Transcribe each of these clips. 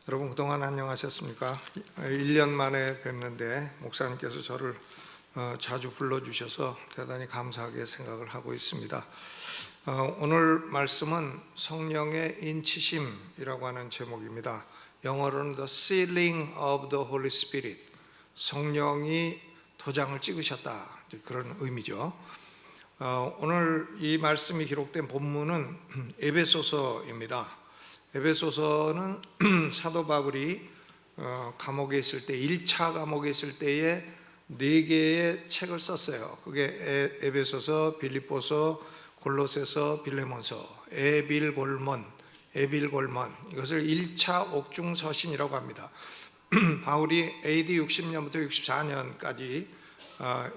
여러분 그동안 안녕하셨습니까? 1년 만에 뵙는데 목사님께서 저를 자주 불러주셔서 대단히 감사하게 생각을 하고 있습니다. 오늘 말씀은 성령의 인치심이라고 하는 제목입니다. 영어로는 The Sealing of the Holy Spirit, 성령이 도장을 찍으셨다, 그런 의미죠. 오늘 이 말씀이 기록된 본문은 에베소서입니다. 에베소서는 사도 바울이 감옥에 있을 때 1차 감옥에 있을 때에 4개의 책을 썼어요. 그게 에베소서, 빌립보서, 골로새서, 빌레몬서, 에빌골몬, 이것을 1차 옥중서신이라고 합니다. 바울이 AD 60년부터 64년까지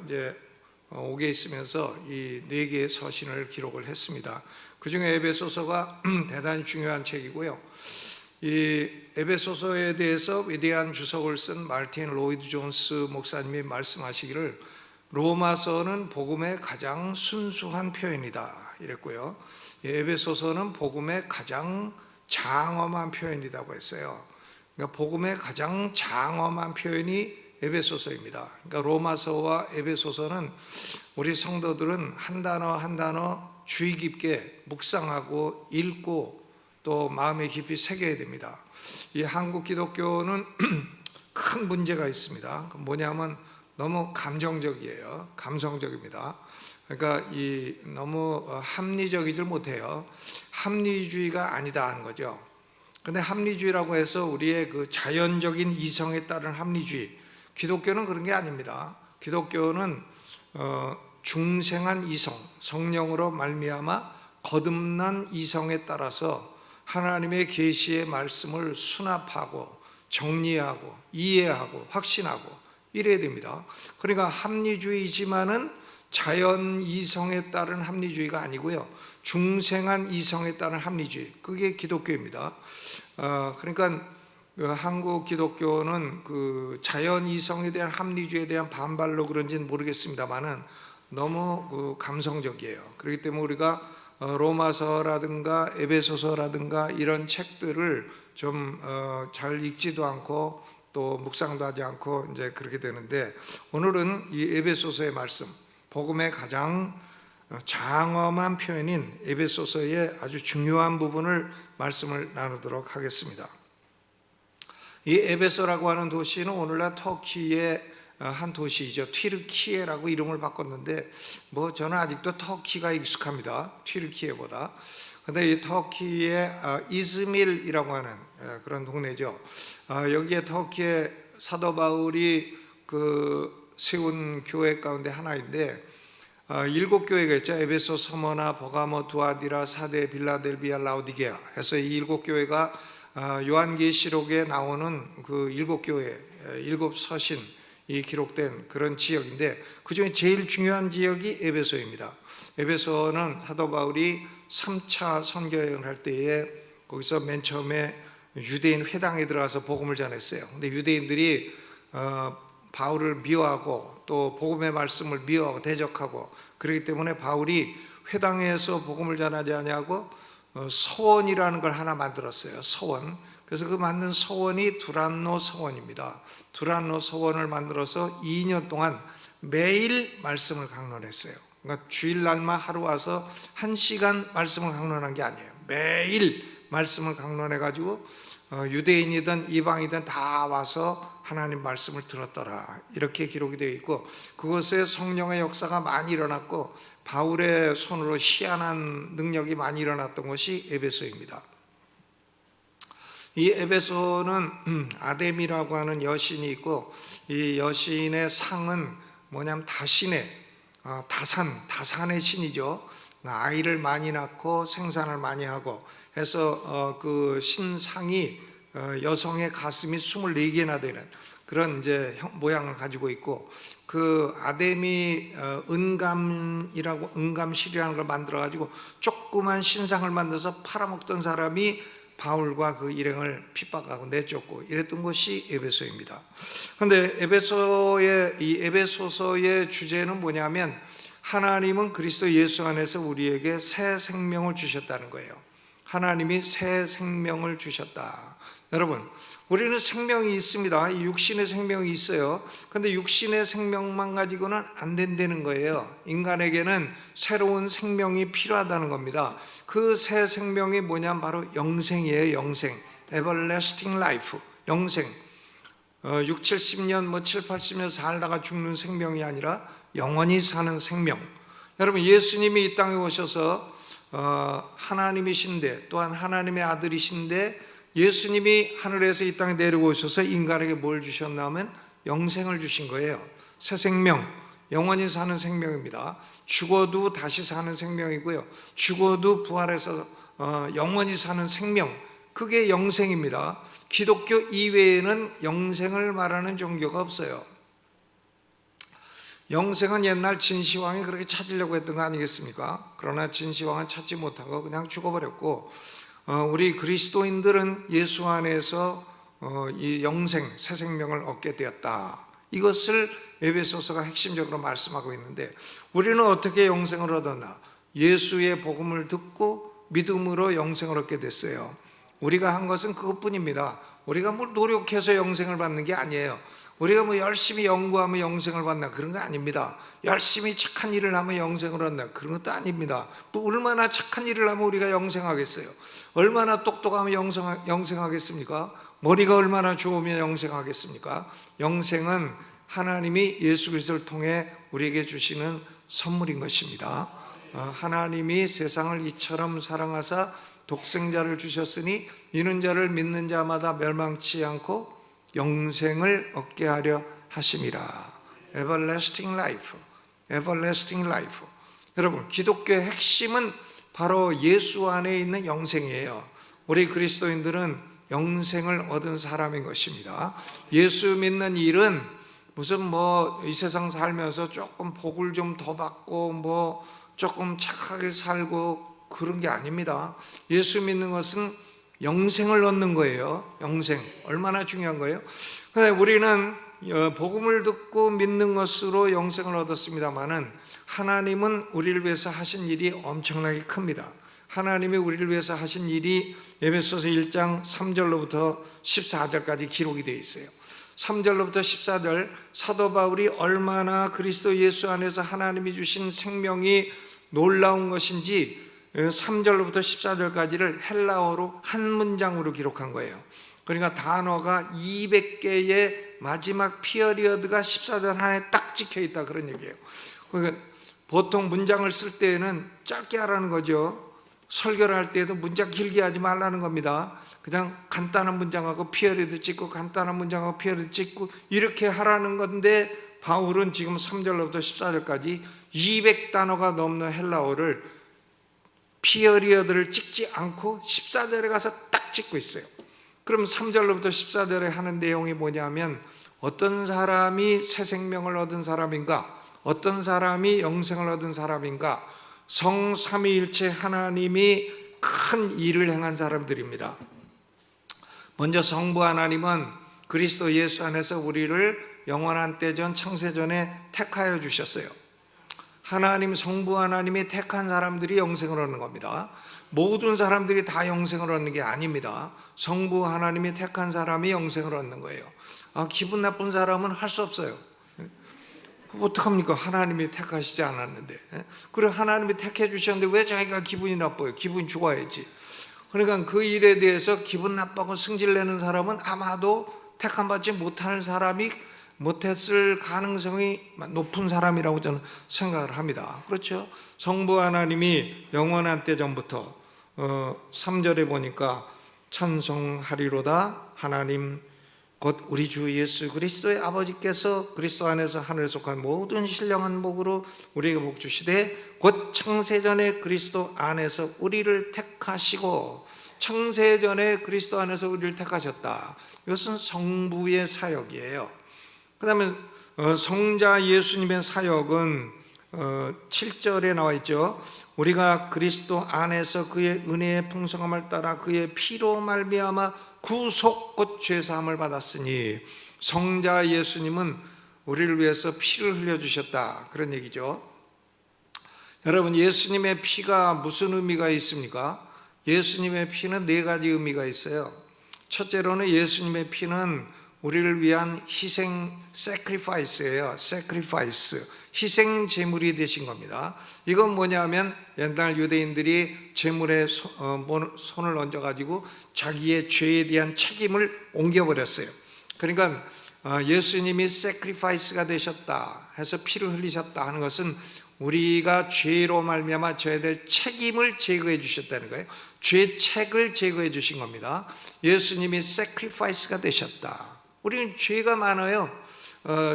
이제 옥에 있으면서 이 4개의 서신을 기록을 했습니다. 그 중에 에베소서가 대단히 중요한 책이고요. 이 에베소서에 대해서 위대한 주석을 쓴 마르틴 로이드 존스 목사님이 말씀하시기를 로마서는 복음의 가장 순수한 표현이다 이랬고요. 에베소서는 복음의 가장 장엄한 표현이라고 했어요. 그러니까 복음의 가장 장엄한 표현이 에베소서입니다. 그러니까 로마서와 에베소서는 우리 성도들은 한 단어 한 단어 주의 깊게 묵상하고 읽고 또 마음에 깊이 새겨야 됩니다. 이 한국 기독교는 큰 문제가 있습니다. 뭐냐면 너무 감정적이에요. 감성적입니다. 그러니까 너무 합리적이질 못해요. 합리주의가 아니다 하는 거죠. 근데 합리주의라고 해서 우리의 그 자연적인 이성에 따른 합리주의, 기독교는 그런 게 아닙니다. 기독교는 중생한 이성, 성령으로 말미암아 거듭난 이성에 따라서 하나님의 계시의 말씀을 수납하고 정리하고 이해하고 확신하고 이래야 됩니다. 그러니까 합리주의지만은 자연 이성에 따른 합리주의가 아니고요, 중생한 이성에 따른 합리주의, 그게 기독교입니다. 그러니까 한국 기독교는 그 자연 이성에 대한 합리주의에 대한 반발로 그런지는 모르겠습니다만은 너무 그 감성적이에요. 그렇기 때문에 우리가 로마서라든가 에베소서라든가 이런 책들을 좀 잘 읽지도 않고 또 묵상도 하지 않고 이제 그렇게 되는데, 오늘은 이 에베소서의 말씀, 복음의 가장 장엄한 표현인 에베소서의 아주 중요한 부분을 말씀을 나누도록 하겠습니다. 이 에베소라고 하는 도시는 오늘날 터키의 한 도시이죠. 튀르키예라고 이름을 바꿨는데 저는 아직도 터키가 익숙합니다. 튀르키예보다. 근데 이 터키의 이즈밀이라고 하는 그런 동네죠. 여기에 터키의 사도 바울이 세운 교회 가운데 하나인데 7교회가 있죠. 에베소, 서머나, 버가모, 두아디라, 사데, 빌라델비아, 라오디게아 해서 이 7교회가 요한계시록에 나오는 그 7교회, 7서신 이 기록된 그런 지역인데, 그 중에 제일 중요한 지역이 에베소입니다. 에베소는 사도 바울이 3차 선교여행을 할 때에 거기서 맨 처음에 유대인 회당에 들어가서 복음을 전했어요. 근데 유대인들이 바울을 미워하고 또 복음의 말씀을 미워하고 대적하고, 그렇기 때문에 바울이 회당에서 복음을 전하지 않냐고 서원이라는 걸 하나 만들었어요. 서원. 그래서 그 만든 서원이 두란노 서원입니다. 두란노 서원을 만들어서 2년 동안 매일 말씀을 강론했어요. 그러니까 주일날만 하루 와서 1시간 말씀을 강론한 게 아니에요. 매일 말씀을 강론해가지고 유대인이든 이방이든 다 와서 하나님 말씀을 들었더라, 이렇게 기록이 되어 있고, 그것에 성령의 역사가 많이 일어났고 바울의 손으로 희한한 능력이 많이 일어났던 것이 에베소입니다. 이 에베소는 아데미라고 하는 여신이 있고, 이 여신의 상은 뭐냐면 다산의 신이죠. 아이를 많이 낳고 생산을 많이 하고 해서 그 신상이 여성의 가슴이 24개나 되는 그런 이제 모양을 가지고 있고, 그 아데미 은감실이라는 걸 만들어 가지고 조그만 신상을 만들어서 팔아먹던 사람이 바울과 그 일행을 핍박하고 내쫓고 이랬던 것이 에베소입니다. 그런데 이 에베소서의 주제는 뭐냐면, 하나님은 그리스도 예수 안에서 우리에게 새 생명을 주셨다는 거예요. 하나님이 새 생명을 주셨다. 여러분, 우리는 생명이 있습니다. 이 육신의 생명이 있어요. 근데 육신의 생명만 가지고는 안 된다는 거예요. 인간에게는 새로운 생명이 필요하다는 겁니다. 그 새 생명이 뭐냐면 바로 영생이에요. 영생, everlasting life, 영생. 6, 70년, 7, 80년 살다가 죽는 생명이 아니라 영원히 사는 생명. 여러분, 예수님이 이 땅에 오셔서 하나님이신데, 또한 하나님의 아들이신데, 예수님이 하늘에서 이 땅에 내려오셔서 인간에게 뭘 주셨냐면 영생을 주신 거예요. 새 생명, 영원히 사는 생명입니다. 죽어도 다시 사는 생명이고요, 죽어도 부활해서 영원히 사는 생명, 그게 영생입니다. 기독교 이외에는 영생을 말하는 종교가 없어요. 영생은 옛날 진시황이 그렇게 찾으려고 했던 거 아니겠습니까? 그러나 진시황은 찾지 못하고 그냥 죽어버렸고, 우리 그리스도인들은 예수 안에서 이 영생, 새 생명을 얻게 되었다. 이것을 에베소서가 핵심적으로 말씀하고 있는데, 우리는 어떻게 영생을 얻었나? 예수의 복음을 듣고 믿음으로 영생을 얻게 됐어요. 우리가 한 것은 그것뿐입니다. 우리가 뭘 노력해서 영생을 받는 게 아니에요. 우리가 뭐 열심히 연구하면 영생을 받나, 그런 거 아닙니다. 열심히 착한 일을 하면 영생을 얻나, 그런 것도 아닙니다. 또 얼마나 착한 일을 하면 우리가 영생하겠어요? 얼마나 똑똑하면 영생하겠습니까? 머리가 얼마나 좋으면 영생하겠습니까? 영생은 하나님이 예수 그리스도를 통해 우리에게 주시는 선물인 것입니다. 하나님이 세상을 이처럼 사랑하사 독생자를 주셨으니 이는 저를 믿는 자마다 멸망치 않고 영생을 얻게 하려 하심이라. Everlasting life, everlasting life. 여러분, 기독교의 핵심은 바로 예수 안에 있는 영생이에요. 우리 그리스도인들은 영생을 얻은 사람인 것입니다. 예수 믿는 일은 무슨 이 세상 살면서 조금 복을 좀 더 받고 조금 착하게 살고 그런 게 아닙니다. 예수 믿는 것은 영생을 얻는 거예요. 영생, 얼마나 중요한 거예요. 근데 우리는 복음을 듣고 믿는 것으로 영생을 얻었습니다마는, 하나님은 우리를 위해서 하신 일이 엄청나게 큽니다. 하나님이 우리를 위해서 하신 일이 에베소서 1장 3절로부터 14절까지 기록이 되어 있어요. 3절로부터 14절, 사도 바울이 얼마나 그리스도 예수 안에서 하나님이 주신 생명이 놀라운 것인지 3절로부터 14절까지를 헬라어로 한 문장으로 기록한 거예요. 그러니까 단어가 200개의 마지막 피어리어드가 14절 안에 딱 찍혀있다, 그런 얘기예요. 그러니까 보통 문장을 쓸 때에는 짧게 하라는 거죠. 설교를 할 때에도 문장 길게 하지 말라는 겁니다. 그냥 간단한 문장하고 피어리어드 찍고, 간단한 문장하고 피어리어드 찍고, 이렇게 하라는 건데, 바울은 지금 3절로부터 14절까지 200단어가 넘는 헬라어를 피어리어드를 찍지 않고 14절에 가서 딱 찍고 있어요. 그럼 3절로부터 14절에 하는 내용이 뭐냐면, 어떤 사람이 새 생명을 얻은 사람인가, 어떤 사람이 영생을 얻은 사람인가, 성삼위일체 하나님이 큰 일을 행한 사람들입니다. 먼저 성부 하나님은 그리스도 예수 안에서 우리를 영원한 때 전 창세전에 택하여 주셨어요. 하나님, 성부 하나님이 택한 사람들이 영생을 얻는 겁니다. 모든 사람들이 다 영생을 얻는 게 아닙니다. 성부 하나님이 택한 사람이 영생을 얻는 거예요. 기분 나쁜 사람은 할 수 없어요. 어떡합니까? 하나님이 택하시지 않았는데. 그래, 하나님이 택해 주셨는데 왜 자기가 기분이 나빠요? 기분이 좋아야지. 그러니까 그 일에 대해서 기분 나빠고 승질내는 사람은 아마도 택함받지 못하는 사람이, 못했을 가능성이 높은 사람이라고 저는 생각을 합니다. 그렇죠? 성부 하나님이 영원한 때 전부터 3절에 보니까 찬송하리로다 하나님 곧 우리 주 예수 그리스도의 아버지께서 그리스도 안에서 하늘에 속한 모든 신령한 복으로 우리에게 복 주시되 곧 창세전에 그리스도 안에서 우리를 택하시고, 창세전에 그리스도 안에서 우리를 택하셨다. 이것은 성부의 사역이에요. 그 다음에 성자 예수님의 사역은 7절에 나와 있죠. 우리가 그리스도 안에서 그의 은혜의 풍성함을 따라 그의 피로 말미암아 구속 곧 죄사함을 받았으니, 성자 예수님은 우리를 위해서 피를 흘려주셨다, 그런 얘기죠. 여러분, 예수님의 피가 무슨 의미가 있습니까? 예수님의 피는 4가지 의미가 있어요. 첫째로는 예수님의 피는 우리를 위한 희생 sacrifice예요. sacrifice. 희생 제물이 되신 겁니다. 이건 뭐냐면 옛날 유대인들이 제물에 손을 얹어 가지고 자기의 죄에 대한 책임을 옮겨버렸어요. 그러니까 예수님이 sacrifice가 되셨다 해서 피를 흘리셨다 하는 것은 우리가 죄로 말미암아 져야 될 책임을 제거해 주셨다는 거예요. 죄책을 제거해 주신 겁니다. 예수님이 sacrifice가 되셨다. 우리는 죄가 많아요.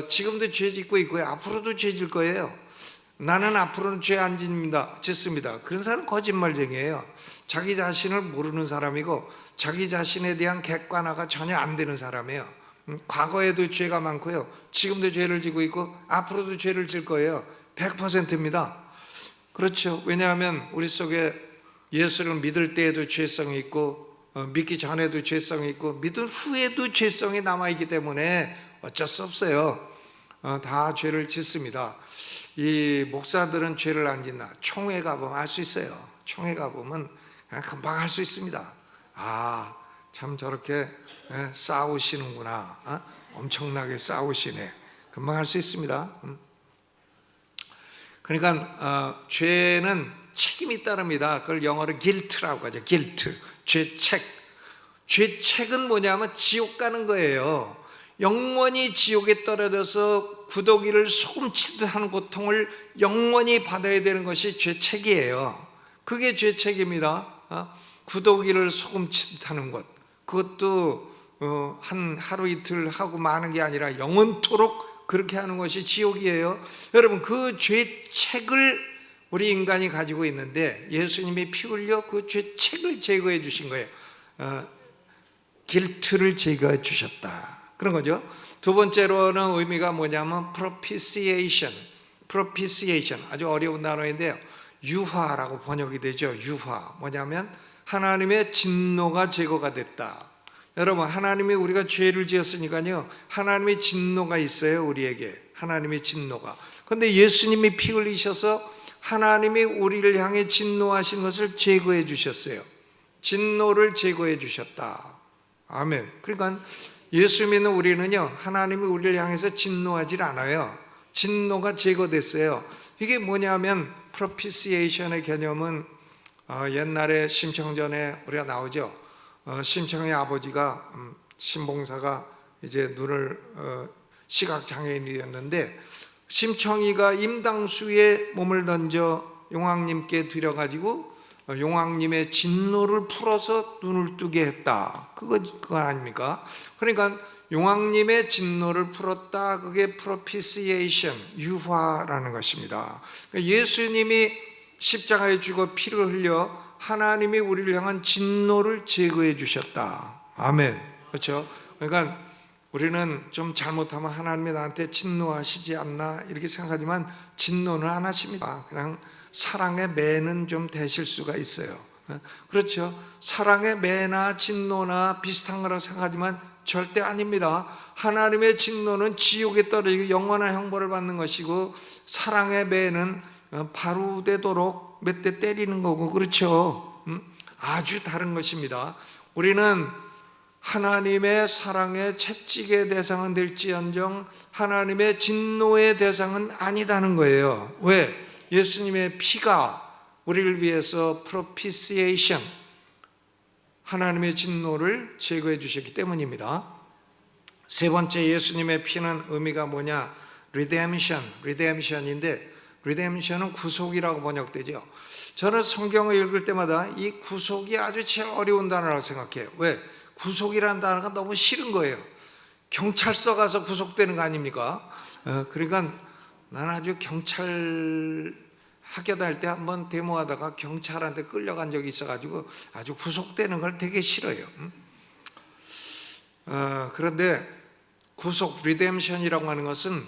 지금도 죄 짓고 있고요. 앞으로도 죄 질 거예요. 나는 앞으로는 죄 안 짓습니다. 그런 사람은 거짓말쟁이에요. 자기 자신을 모르는 사람이고 자기 자신에 대한 객관화가 전혀 안 되는 사람이에요. 과거에도 죄가 많고요. 지금도 죄를 지고 있고 앞으로도 죄를 질 거예요. 100%입니다. 그렇죠. 왜냐하면 우리 속에 예수를 믿을 때에도 죄성이 있고 믿기 전에도 죄성이 있고 믿은 후에도 죄성이 남아있기 때문에 어쩔 수 없어요. 다 죄를 짓습니다. 이 목사들은 죄를 안 짓나? 총회 가보면 알 수 있어요. 총회 가보면 그냥 금방 알 수 있습니다. 아, 참 저렇게 싸우시는구나. 엄청나게 싸우시네. 금방 알 수 있습니다. 그러니까 죄는 책임이 따릅니다. 그걸 영어로 guilt라고 하죠. guilt, 죄책. 죄책은 뭐냐면 지옥 가는 거예요. 영원히 지옥에 떨어져서 구더기를 소금치듯 하는 고통을 영원히 받아야 되는 것이 죄책이에요. 그게 죄책입니다. 구더기를 소금치듯 하는 것. 그것도 한 하루 이틀 하고 마는 게 아니라 영원토록 그렇게 하는 것이 지옥이에요. 여러분, 그 죄책을 우리 인간이 가지고 있는데 예수님이 피 흘려 그 죄책을 제거해 주신 거예요. 길트를 제거해 주셨다, 그런 거죠. 두 번째로는 의미가 뭐냐면 propitiation. 아주 어려운 단어인데요, 유화라고 번역이 되죠. 유화, 뭐냐면 하나님의 진노가 제거가 됐다. 여러분, 하나님이 우리가 죄를 지었으니까요, 하나님의 진노가 있어요. 우리에게 하나님의 진노가. 그런데 예수님이 피 흘리셔서 하나님이 우리를 향해 진노하신 것을 제거해 주셨어요. 진노를 제거해 주셨다. 아멘. 그러니까 예수 믿는 우리는요, 하나님이 우리를 향해서 진노하지 않아요. 진노가 제거됐어요. 이게 뭐냐면 propitiation의 개념은 옛날에 심청전에 우리가 나오죠. 심청의 아버지가 신봉사가 이제 눈을 시각장애인이었는데 심청이가 임당수에 몸을 던져 용왕님께 드려가지고 용왕님의 진노를 풀어서 눈을 뜨게 했다. 그거 아닙니까? 그러니까 용왕님의 진노를 풀었다. 그게 propitiation, 유화라는 것입니다. 그러니까 예수님이 십자가에 죽어 피를 흘려 하나님이 우리를 향한 진노를 제거해 주셨다. 아멘. 그렇죠? 그러니까 우리는 좀 잘못하면 하나님이 나한테 진노하시지 않나 이렇게 생각하지만 진노는 안 하십니다. 그냥 사랑의 매는 좀 되실 수가 있어요. 그렇죠? 사랑의 매나 진노나 비슷한 거라고 생각하지만 절대 아닙니다. 하나님의 진노는 지옥에 떨어지고 영원한 형벌을 받는 것이고, 사랑의 매는 바로되도록 몇 대 때리는 거고, 그렇죠? 아주 다른 것입니다. 우리는 하나님의 사랑의 채찍의 대상은 될지언정 하나님의 진노의 대상은 아니다는 거예요. 왜? 예수님의 피가 우리를 위해서 propitiation, 하나님의 진노를 제거해 주셨기 때문입니다. 세 번째, 예수님의 피는 의미가 뭐냐? redemption인데, redemption은 구속이라고 번역되죠. 저는 성경을 읽을 때마다 이 구속이 아주 제일 어려운 단어라고 생각해요. 왜? 구속이라는 단어가 너무 싫은 거예요. 경찰서 가서 구속되는 거 아닙니까? 그러니까 나는 아주 경찰 학교 다닐 때 한번 데모하다가 경찰한테 끌려간 적이 있어가지고 아주 구속되는 걸 되게 싫어요. 그런데 구속, 리뎀션이라고 하는 것은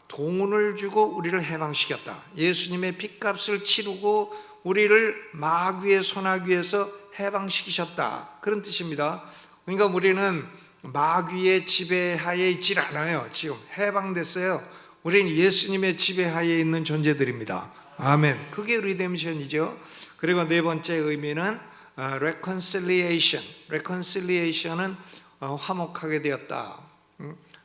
돈을 주고 우리를 해방시켰다. 예수님의 핏값을 치르고 우리를 마귀의 손아귀에서 해방시키셨다, 그런 뜻입니다. 그러니까 우리는 마귀의 지배하에 있질 않아요. 지금 해방됐어요. 우리는 예수님의 지배하에 있는 존재들입니다. 아멘. 그게 리뎀션이죠. 그리고 네 번째 의미는 reconciliation은 화목하게 되었다.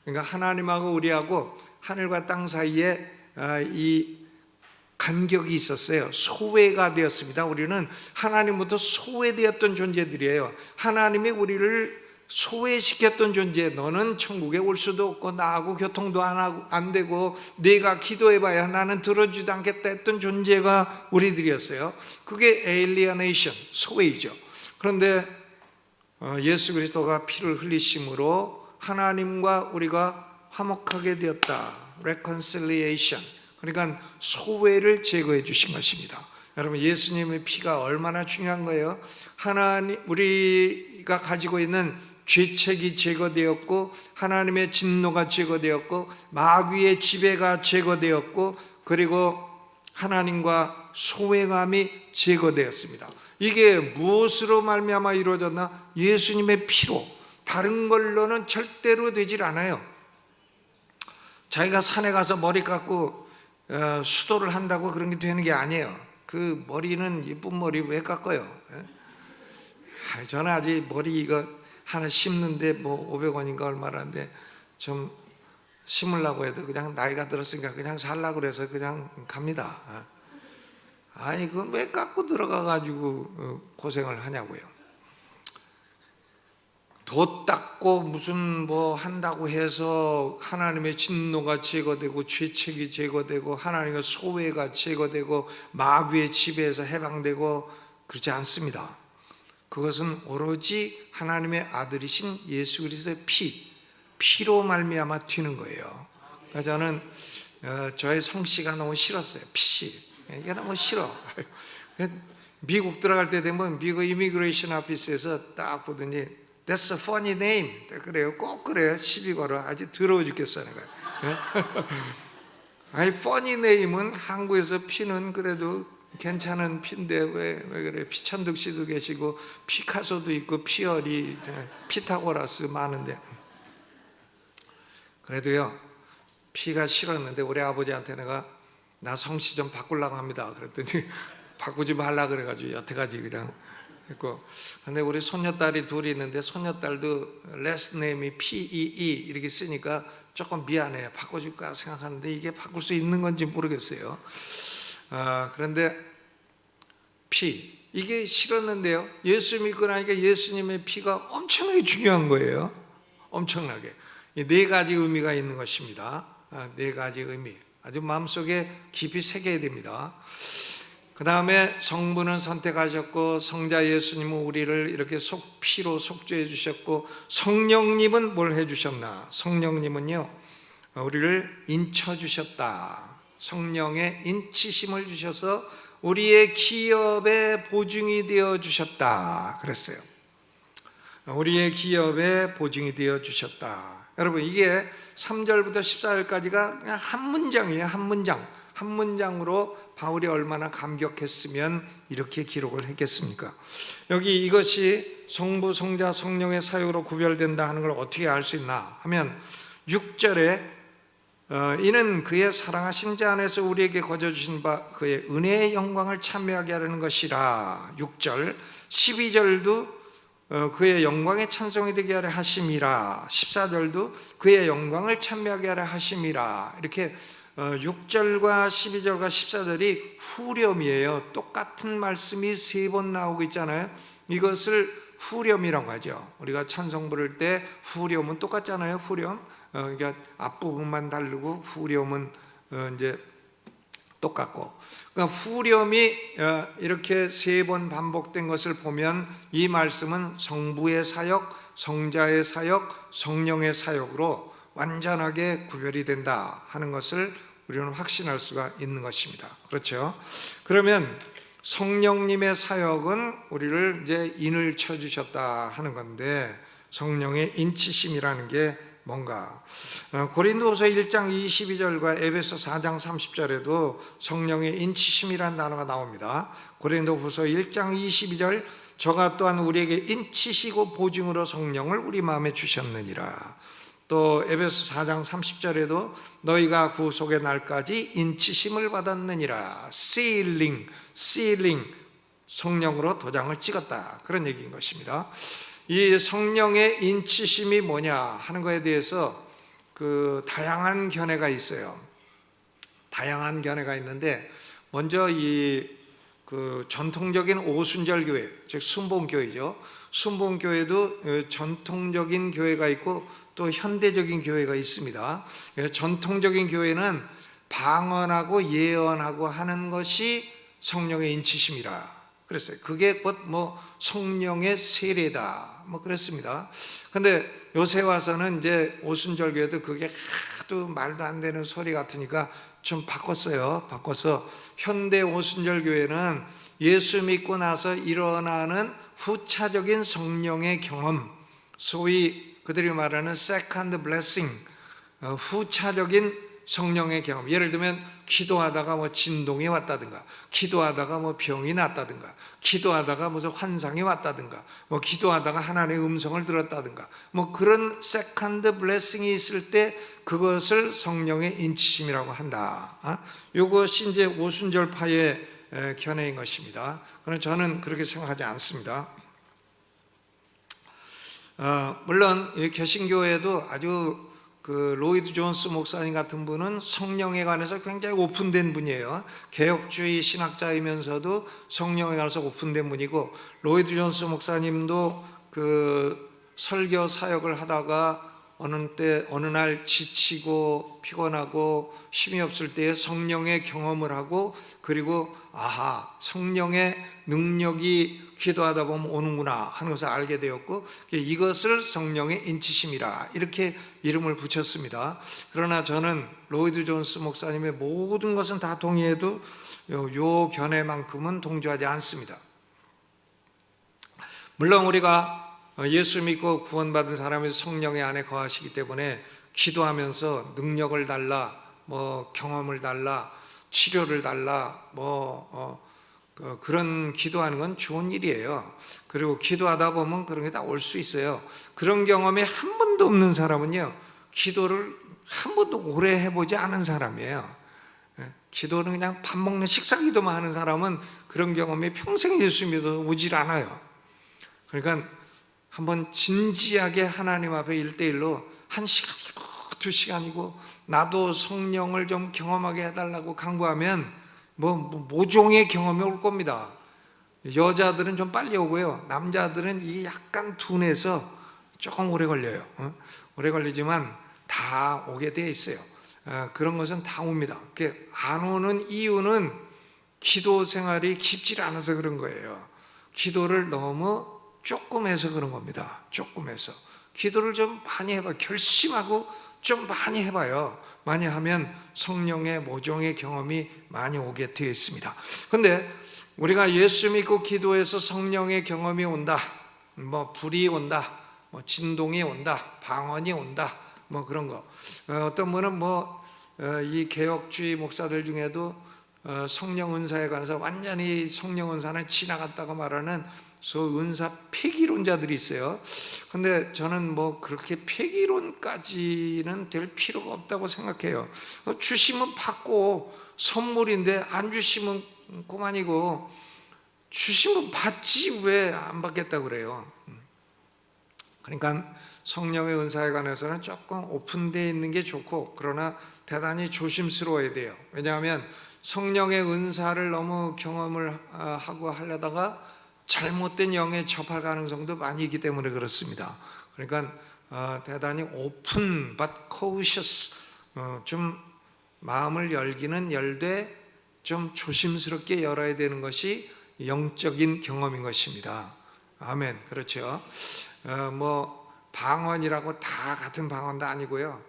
그러니까 하나님하고 우리하고 하늘과 땅 사이에 이 간격이 있었어요. 소외가 되었습니다. 우리는 하나님부터 소외되었던 존재들이에요. 하나님이 우리를 소외시켰던 존재. 너는 천국에 올 수도 없고 나하고 교통도 안 되고 내가 기도해봐야 나는 들어주지도 않겠다 했던 존재가 우리들이었어요. 그게 alienation, 소외이죠. 그런데 예수 그리스도가 피를 흘리심으로 하나님과 우리가 화목하게 되었다. reconciliation. 그러니까 소외를 제거해 주신 것입니다. 여러분, 예수님의 피가 얼마나 중요한 거예요? 하나님, 우리가 가지고 있는 죄책이 제거되었고 하나님의 진노가 제거되었고 마귀의 지배가 제거되었고 그리고 하나님과 소외감이 제거되었습니다. 이게 무엇으로 말미암아 이루어졌나? 예수님의 피로. 다른 걸로는 절대로 되질 않아요. 자기가 산에 가서 머리 깎고 수도를 한다고 그런 게 되는 게 아니에요. 그 머리는 이쁜 머리 왜 깎아요? 저는 아직 머리 이거 하나 심는데 뭐 500원인가 얼마라는데 좀 심으려고 해도 그냥 나이가 들었으니까 그냥 살라고 그래서 그냥 갑니다. 아니 그건 왜 깎고 들어가 가지고 고생을 하냐고요. 도 닦고 무슨 뭐 한다고 해서 하나님의 진노가 제거되고 죄책이 제거되고 하나님의 소외가 제거되고 마귀의 지배에서 해방되고 그렇지 않습니다. 그것은 오로지 하나님의 아들이신 예수 그리스도의 피로 말미암아 튀는 거예요. 그러니까 저는 저의 성씨가 너무 싫었어요. 피씨 이게 너무 싫어. 미국 들어갈 때 되면 미국 이미그레이션 오피스에서 딱 보더니 That's a funny name. 그래요. 꼭 그래요. 시비 걸어. 아주 더러워 죽겠어 내가. 아니 funny name은 한국에서 피는 그래도 괜찮은 피인데 왜 그래? 피천득 씨도 계시고 피카소도 있고 피어리, 피타고라스 많은데 그래도요 피가 싫었는데 우리 아버지한테 내가 나 성씨 좀 바꾸려고 합니다. 그랬더니 바꾸지 말라 그래가지고 여태까지 그냥 했고, 근데 우리 손녀딸이 둘이 있는데 손녀딸도 last name이 PEE 이렇게 쓰니까 조금 미안해요. 바꿔줄까 생각하는데 이게 바꿀 수 있는 건지 모르겠어요. 그런데 피 이게 싫었는데요. 예수 믿고 나니까 예수님의 피가 엄청나게 중요한 거예요. 엄청나게 이 네 가지 의미가 있는 것입니다. 네 가지 의미 아주 마음속에 깊이 새겨야 됩니다. 그 다음에 성부는 선택하셨고 성자 예수님은 우리를 이렇게 피로 속죄해 주셨고 성령님은 뭘 해주셨나? 성령님은요 우리를 인쳐 주셨다. 성령의 인치심을 주셔서 우리의 기업의 보증이 되어 주셨다 그랬어요. 우리의 기업의 보증이 되어 주셨다. 여러분 이게 3절부터 14절까지가 그냥 한 문장이에요. 한 문장으로 바울이 얼마나 감격했으면 이렇게 기록을 했겠습니까? 여기 이것이 성부, 성자, 성령의 사역으로 구별된다 하는 걸 어떻게 알 수 있나 하면 6절에 이는 그의 사랑하신 자 안에서 우리에게 거저 주신 바 그의 은혜의 영광을 참여하게 하려는 것이라. 6절 12절도 그의 영광의 찬송이 되게 하려 하심이라. 14절도 그의 영광을 참여하게 하려 하심이라. 이렇게 6절과 12절과 14절이 후렴이에요. 똑같은 말씀이 3번 나오고 있잖아요. 이것을 후렴이라고 하죠. 우리가 찬송 부를 때 후렴은 똑같잖아요. 후렴 그러니까 앞부분만 다르고 후렴은 이제 똑같고, 그러니까 후렴이 이렇게 3번 반복된 것을 보면 이 말씀은 성부의 사역, 성자의 사역, 성령의 사역으로 완전하게 구별이 된다 하는 것을 우리는 확신할 수가 있는 것입니다. 그렇죠? 그러면 성령님의 사역은 우리를 이제 인을 쳐주셨다 하는 건데 성령의 인치심이라는 게 뭔가? 고린도후서 1장 22절과 에베소 4장 30절에도 성령의 인치심이라는 단어가 나옵니다. 고린도후서 1장 22절 저가 또한 우리에게 인치시고 보증으로 성령을 우리 마음에 주셨느니라. 또 에베소 4장 30절에도 너희가 구속의 날까지 인치심을 받았느니라. sealing 성령으로 도장을 찍었다, 그런 얘기인 것입니다. 이 성령의 인치심이 뭐냐 하는 것에 대해서 다양한 견해가 있어요. 다양한 견해가 있는데, 먼저 전통적인 오순절 교회, 즉 순복음교회죠. 순복음교회도 전통적인 교회가 있고 또 현대적인 교회가 있습니다. 전통적인 교회는 방언하고 예언하고 하는 것이 성령의 인치심이라 그랬어요. 그게 뭐 성령의 세례다, 뭐 그랬습니다. 근데 요새 와서는 이제 오순절 교회도 그게 하도 말도 안 되는 소리 같으니까 좀 바꿨어요. 바꿔서 현대 오순절 교회는 예수 믿고 나서 일어나는 후차적인 성령의 경험, 소위 그들이 말하는 세컨드 블레싱, 후차적인 성령의 경험. 예를 들면 기도하다가 뭐 진동이 왔다든가, 기도하다가 뭐 병이 났다든가, 기도하다가 무슨 환상이 왔다든가, 뭐 기도하다가 하나님의 음성을 들었다든가, 뭐 그런 세컨드 블레싱이 있을 때 그것을 성령의 인치심이라고 한다. 이것이 이제 오순절파의 견해인 것입니다. 그러나 저는 그렇게 생각하지 않습니다. 물론 개신교에도 아주 로이드 존스 목사님 같은 분은 성령에 관해서 굉장히 오픈된 분이에요. 개혁주의 신학자이면서도 성령에 관해서 오픈된 분이고, 로이드 존스 목사님도 설교 사역을 하다가 어느 날 지치고 피곤하고 힘이 없을 때에 성령의 경험을 하고, 그리고 성령의 능력이 기도하다 보면 오는구나 하는 것을 알게 되었고, 이것을 성령의 인치심이라 이렇게 이름을 붙였습니다. 그러나 저는 로이드 존스 목사님의 모든 것은 다 동의해도 요 견해만큼은 동조하지 않습니다. 물론 우리가 예수 믿고 구원받은 사람이 성령의 안에 거하시기 때문에 기도하면서 능력을 달라, 뭐 경험을 달라, 치료를 달라, 그런 기도하는 건 좋은 일이에요. 그리고 기도하다 보면 그런 게 다 올 수 있어요. 그런 경험이 한 번도 없는 사람은요, 기도를 한 번도 오래 해보지 않은 사람이에요. 기도는 그냥 밥 먹는 식사 기도만 하는 사람은 그런 경험이 평생 예수 믿어 오질 않아요. 그러니까 한번 진지하게 하나님 앞에 1대1로 1시간이고 2시간이고 나도 성령을 좀 경험하게 해달라고 간구하면 모종의 경험이 올 겁니다. 여자들은 좀 빨리 오고요, 남자들은 이게 약간 둔해서 조금 오래 걸려요. 오래 걸리지만 다 오게 돼 있어요. 그런 것은 다 옵니다. 안 오는 이유는 기도 생활이 깊지 않아서 그런 거예요. 기도를 너무 조금 해서 그런 겁니다. 조금 해서. 기도를 좀 많이 해봐요. 결심하고 좀 많이 해봐요. 많이 하면 성령의 모종의 경험이 많이 오게 되어 있습니다. 그런데 우리가 예수 믿고 기도해서 성령의 경험이 온다, 뭐 불이 온다, 뭐 진동이 온다, 방언이 온다, 뭐 그런 거. 어떤 분은 이 개혁주의 목사들 중에도 성령 은사에 관해서 완전히 성령 은사는 지나갔다고 말하는 은사 폐기론자들이 있어요. 근데 저는 그렇게 폐기론까지는 될 필요가 없다고 생각해요. 주시면 받고 선물인데 안 주시면 그만이고, 주시면 받지 왜 안 받겠다고 그래요. 그러니까 성령의 은사에 관해서는 조금 오픈되어 있는 게 좋고, 그러나 대단히 조심스러워야 돼요. 왜냐하면 성령의 은사를 너무 경험을 하고 하려다가 잘못된 영에 접할 가능성도 많이 있기 때문에 그렇습니다. 그러니까 대단히 open but cautious, 좀 마음을 열기는 열되 좀 조심스럽게 열어야 되는 것이 영적인 경험인 것입니다. 아멘. 그렇죠. 방언이라고 다 같은 방언도 아니고요.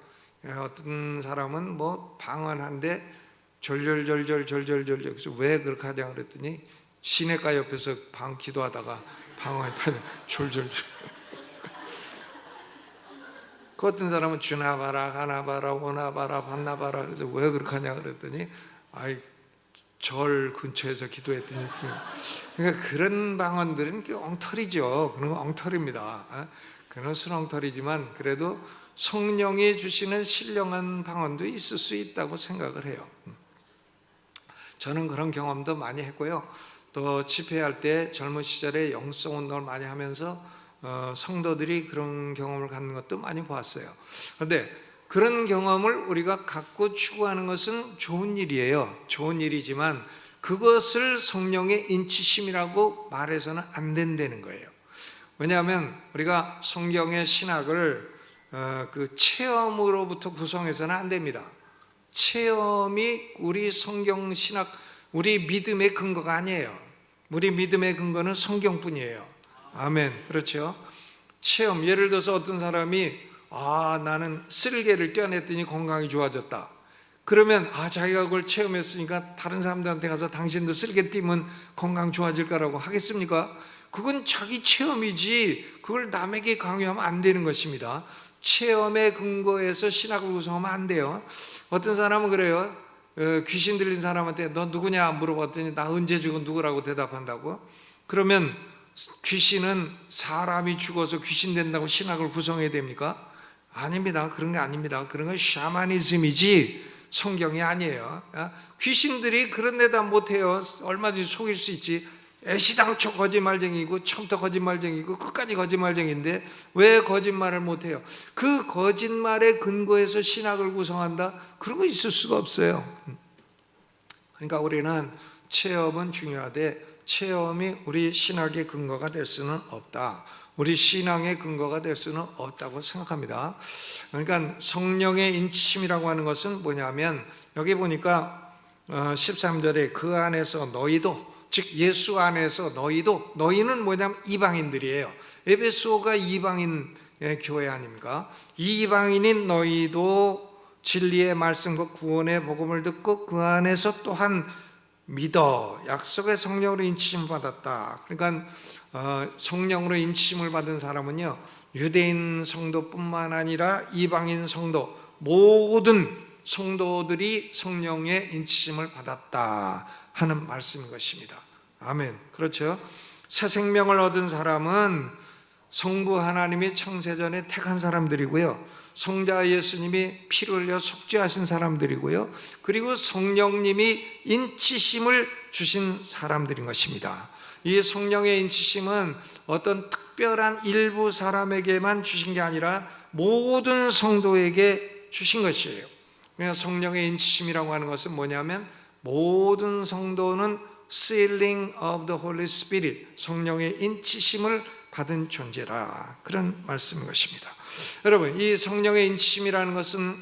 어떤 사람은 방언한데 절절절절 그래서 왜 그렇게 하냐 그랬더니 시내가 옆에서 기도하다가 방언했다니 졸졸졸. 그 어떤 사람은 주나 봐라, 가나 봐라, 오나 봐라, 받나 봐라. 그래서 왜 그렇게 하냐 그랬더니 절 근처에서 기도했더니. 그러니까 그런 방언들은 엉터리죠. 그런 건 엉터리입니다. 그런 것은 엉터리지만 그래도 성령이 주시는 신령한 방언도 있을 수 있다고 생각을 해요. 저는 그런 경험도 많이 했고요. 또 집회할 때 젊은 시절에 영성 운동을 많이 하면서 성도들이 그런 경험을 갖는 것도 많이 보았어요. 그런데 그런 경험을 우리가 갖고 추구하는 것은 좋은 일이에요. 좋은 일이지만 그것을 성령의 인치심이라고 말해서는 안 된다는 거예요. 왜냐하면 우리가 성경의 신학을 그 체험으로부터 구성해서는 안 됩니다. 체험이 우리 성경 신학, 우리 믿음의 근거가 아니에요. 우리 믿음의 근거는 성경뿐이에요. 아멘. 그렇죠? 체험, 예를 들어서 어떤 사람이 나는 쓸개를 떼어냈더니 건강이 좋아졌다. 그러면 자기가 그걸 체험했으니까 다른 사람들한테 가서 당신도 쓸개 띄면 건강 좋아질 거라고 하겠습니까? 그건 자기 체험이지 그걸 남에게 강요하면 안 되는 것입니다. 체험의 근거에서 신학을 구성하면 안 돼요. 어떤 사람은 그래요. 귀신 들린 사람한테 너 누구냐 물어봤더니 나 언제 죽은 누구라고 대답한다고. 그러면 귀신은 사람이 죽어서 귀신 된다고 신학을 구성해야 됩니까? 아닙니다. 그런 게 아닙니다. 그런 건 샤머니즘이지 성경이 아니에요. 귀신들이 그런 데다 못해요. 얼마든지 속일 수 있지. 애시당초 거짓말쟁이고 처음부터 거짓말쟁이고 끝까지 거짓말쟁이인데 왜 거짓말을 못해요? 그 거짓말의 근거에서 신학을 구성한다? 그런 거 있을 수가 없어요. 그러니까 우리는 체험은 중요하되 체험이 우리 신학의 근거가 될 수는 없다. 우리 신앙의 근거가 될 수는 없다고 생각합니다. 그러니까 성령의 인치심이라고 하는 것은 뭐냐면 여기 보니까 13절에 그 안에서 너희도, 즉 예수 안에서 너희도, 너희는 뭐냐면 이방인들이에요. 에베소가 이방인 교회 아닙니까? 이방인인 너희도 진리의 말씀과 구원의 복음을 듣고 그 안에서 또한 믿어 약속의 성령으로 인치심을 받았다. 그러니까 성령으로 인치심을 받은 사람은요, 유대인 성도뿐만 아니라 이방인 성도, 모든 성도들이 성령의 인치심을 받았다 하는 말씀인 것입니다. 아멘. 그렇죠? 새 생명을 얻은 사람은 성부 하나님이 창세전에 택한 사람들이고요, 성자 예수님이 피를 흘려 속죄하신 사람들이고요, 그리고 성령님이 인치심을 주신 사람들인 것입니다. 이 성령의 인치심은 어떤 특별한 일부 사람에게만 주신 게 아니라 모든 성도에게 주신 것이에요. 그냥 성령의 인치심이라고 하는 것은 뭐냐면 모든 성도는 sealing of the Holy Spirit, 성령의 인치심을 받은 존재라, 그런 말씀인 것입니다. 여러분, 이 성령의 인치심이라는 것은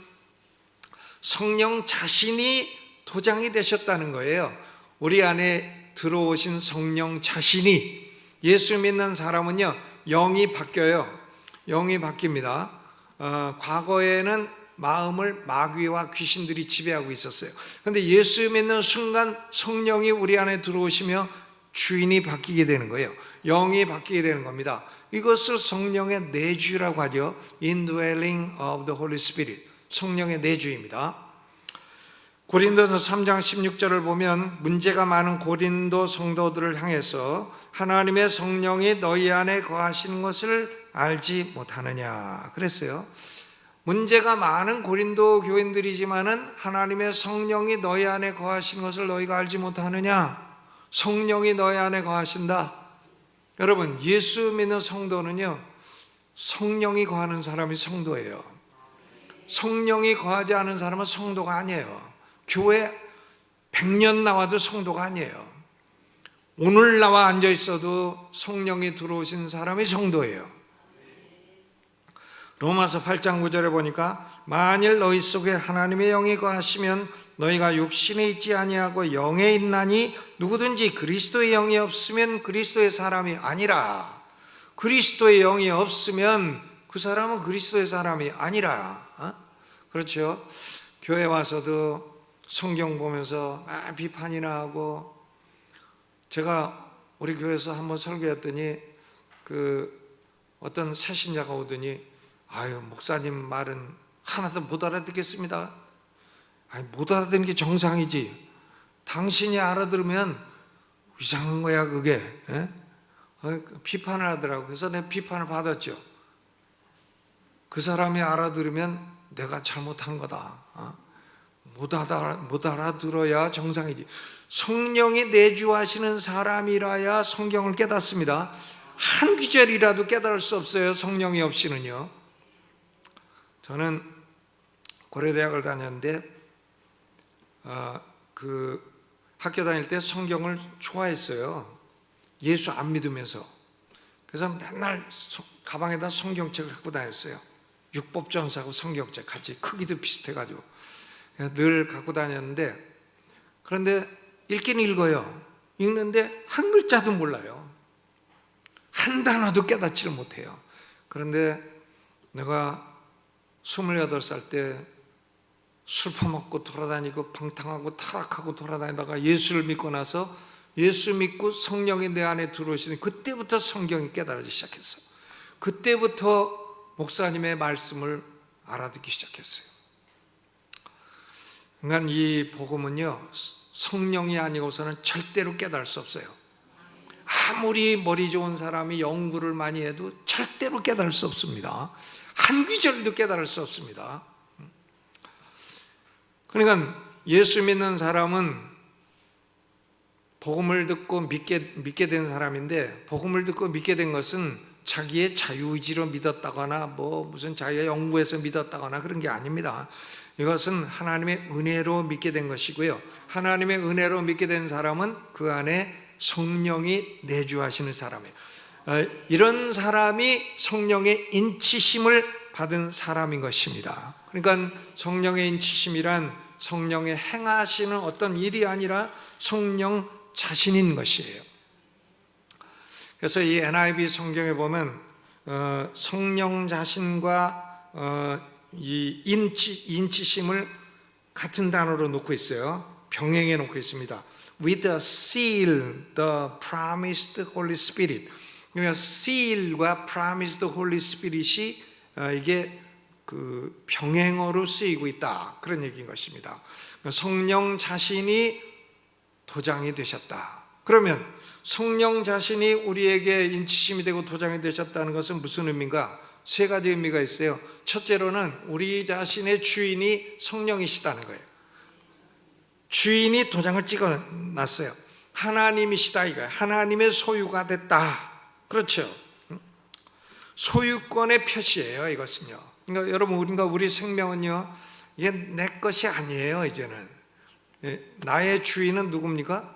성령 자신이 도장이 되셨다는 거예요. 우리 안에 들어오신 성령 자신이, 예수 믿는 사람은요 영이 바뀌어요. 영이 바뀝니다. 과거에는 마음을 마귀와 귀신들이 지배하고 있었어요. 그런데 예수 믿는 순간 성령이 우리 안에 들어오시며 주인이 바뀌게 되는 거예요. 영이 바뀌게 되는 겁니다. 이것을 성령의 내주라고 하죠. Indwelling of the Holy Spirit, 성령의 내주입니다. 고린도서 3장 16절을 보면 문제가 많은 고린도 성도들을 향해서 하나님의 성령이 너희 안에 거하시는 것을 알지 못하느냐 그랬어요. 문제가 많은 고린도 교인들이지만은 하나님의 성령이 너희 안에 거하시는 것을 너희가 알지 못하느냐. 성령이 너희 안에 거하신다. 여러분, 예수 믿는 성도는요, 성령이 거하는 사람이 성도예요. 성령이 거하지 않은 사람은 성도가 아니에요. 교회 100년 나와도 성도가 아니에요. 오늘 나와 앉아 있어도 성령이 들어오신 사람이 성도예요. 로마서 8장 9절에 보니까 만일 너희 속에 하나님의 영이 거하시면 너희가 육신에 있지 아니하고 영에 있나니 누구든지 그리스도의 영이 없으면 그리스도의 사람이 아니라. 그리스도의 영이 없으면 그 사람은 그리스도의 사람이 아니라. 그렇죠? 교회 와서도 성경 보면서 비판이나 하고, 제가 우리 교회에서 한번 설교했더니 어떤 새신자가 오더니 목사님 말은 하나도 못 알아듣겠습니다. 못 알아듣는 게 정상이지. 당신이 알아들으면 이상한 거야 그게. 비판을 하더라고. 그래서 내가 비판을 받았죠. 그 사람이 알아들으면 내가 잘못한 거다. 못 알아들어야 정상이지. 성령이 내주하시는 사람이라야 성경을 깨닫습니다. 한 구절이라도 깨달을 수 없어요. 성령이 없이는요. 저는 고려대학을 다녔는데 그 학교 다닐 때 성경을 좋아했어요. 예수 안 믿으면서. 그래서 맨날 가방에다 성경책을 갖고 다녔어요. 율법전서하고 성경책 같이 크기도 비슷해가지고 늘 갖고 다녔는데, 그런데 읽긴 읽어요. 읽는데 한 글자도 몰라요. 한 단어도 깨닫지를 못해요. 그런데 내가 28살 때 술 퍼먹고 돌아다니고 방탕하고 타락하고 돌아다니다가 예수를 믿고 나서, 예수 믿고 성령이 내 안에 들어오시니 그때부터 성경이 깨달아지기 시작했어요. 그때부터 목사님의 말씀을 알아듣기 시작했어요. 그러니까 이 복음은요, 성령이 아니고서는 절대로 깨달을 수 없어요. 아무리 머리 좋은 사람이 연구를 많이 해도 절대로 깨달을 수 없습니다. 한 구절도 깨달을 수 없습니다. 그러니까 예수 믿는 사람은 복음을 듣고 믿게 된 사람인데, 복음을 듣고 믿게 된 것은 자기의 자유의지로 믿었다거나 무슨 자기가 연구해서 믿었다거나 그런 게 아닙니다. 이것은 하나님의 은혜로 믿게 된 것이고요, 하나님의 은혜로 믿게 된 사람은 그 안에 성령이 내주하시는 사람이에요. 이런 사람이 성령의 인치심을 받은 사람인 것입니다. 그러니까 성령의 인치심이란 성령의 행하시는 어떤 일이 아니라 성령 자신인 것이에요. 그래서 이 NIV 성경에 보면 성령 자신과 이 인치심을 같은 단어로 놓고 있어요. 병행해 놓고 있습니다. With the seal, the promised Holy Spirit. 그러니까 seal과 promised Holy Spirit이 이게 그 병행어로 쓰이고 있다, 그런 얘기인 것입니다. 성령 자신이 도장이 되셨다. 그러면 성령 자신이 우리에게 인치심이 되고 도장이 되셨다는 것은 무슨 의미인가? 세 가지 의미가 있어요. 첫째로는 우리 자신의 주인이 성령이시다는 거예요. 주인이 도장을 찍어놨어요. 하나님이시다 이거예요. 하나님의 소유가 됐다. 그렇죠? 소유권의 표시예요, 이것은요. 그러니까 여러분, 우리 생명은요, 이게 내 것이 아니에요. 이제는 나의 주인은 누굽니까?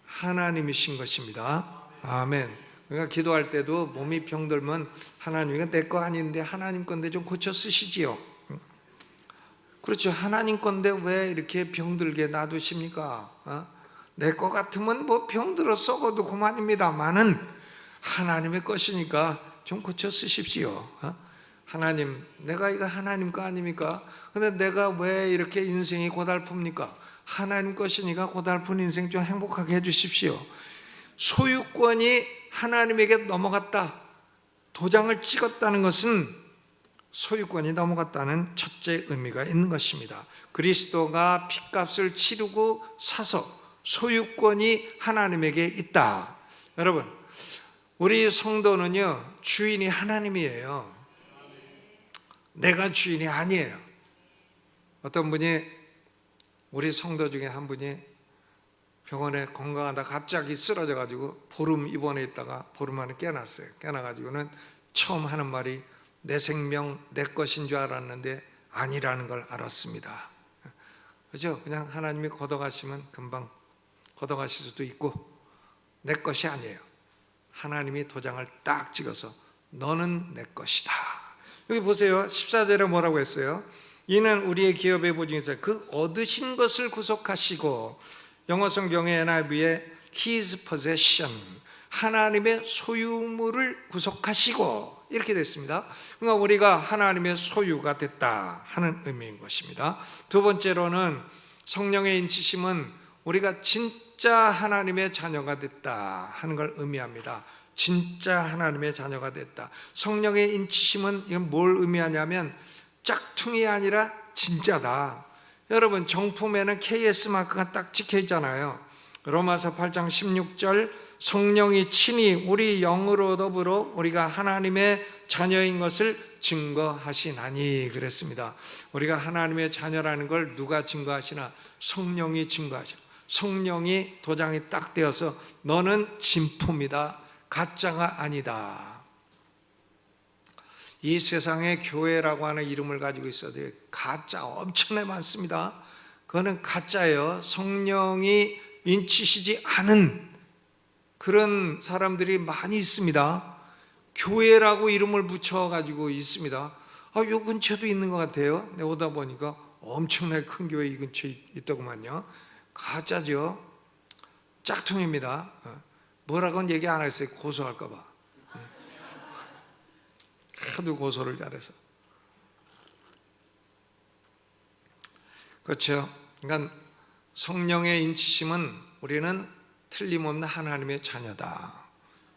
하나님이신 것입니다. 아멘. 그러니까 기도할 때도 몸이 병들면 하나님, 내 거 아닌데 하나님 건데 좀 고쳐 쓰시지요. 그렇죠. 하나님 건데 왜 이렇게 병들게 놔두십니까? 내 거 같으면 뭐 병들어 썩어도 그만입니다만은 하나님의 것이니까 좀 고쳐 쓰십시오. 하나님, 내가 이거 하나님 거 아닙니까? 근데 내가 왜 이렇게 인생이 고달픕니까? 하나님 것이니까 고달픈 인생 좀 행복하게 해주십시오. 소유권이 하나님에게 넘어갔다, 도장을 찍었다는 것은 소유권이 넘어갔다는 첫째 의미가 있는 것입니다. 그리스도가 핏값을 치르고 사서 소유권이 하나님에게 있다. 여러분, 우리 성도는요, 주인이 하나님이에요. 내가 주인이 아니에요. 어떤 분이, 우리 성도 중에 한 분이 병원에 건강하다 갑자기 쓰러져가지고 보름 입원해 있다가 보름 만에 깨났어요. 깨나가지고는 처음 하는 말이, 내 생명 내 것인 줄 알았는데 아니라는 걸 알았습니다. 그죠? 그냥 하나님이 걷어가시면 금방 걷어가실 수도 있고, 내 것이 아니에요. 하나님이 도장을 딱 찍어서 너는 내 것이다. 여기 보세요. 14절에 뭐라고 했어요? 이는 우리의 기업의 보증이사 그 얻으신 것을 구속하시고, 영어 성경의 NIV에 His possession, 하나님의 소유물을 구속하시고, 이렇게 됐습니다. 그러니까 우리가 하나님의 소유가 됐다 하는 의미인 것입니다. 두 번째로는 성령의 인치심은 우리가 진짜 하나님의 자녀가 됐다 하는 걸 의미합니다. 진짜 하나님의 자녀가 됐다. 성령의 인치심은 이건 뭘 의미하냐면 짝퉁이 아니라 진짜다. 여러분, 정품에는 KS 마크가 딱 찍혀 있잖아요. 로마서 8장 16절, 성령이 친히 우리 영으로 더불어 우리가 하나님의 자녀인 것을 증거하시나니 그랬습니다. 우리가 하나님의 자녀라는 걸 누가 증거하시나? 성령이 증거하셔. 성령이 도장이 딱 떼어서 너는 진품이다, 가짜가 아니다. 이 세상에 교회라고 하는 이름을 가지고 있어도 가짜 엄청나게 많습니다. 그거는 가짜예요. 성령이 인치시지 않은 그런 사람들이 많이 있습니다. 교회라고 이름을 붙여가지고 있습니다. 요 근처도 있는 것 같아요. 내가 오다 보니까 엄청나게 큰 교회 이 근처에 있더구만요. 가짜죠. 짝퉁입니다. 뭐라고는 얘기 안 했어요. 고소할까 봐. 하도 고소를 잘해서. 그렇죠. 그러니까 성령의 인치심은 우리는 틀림없는 하나님의 자녀다.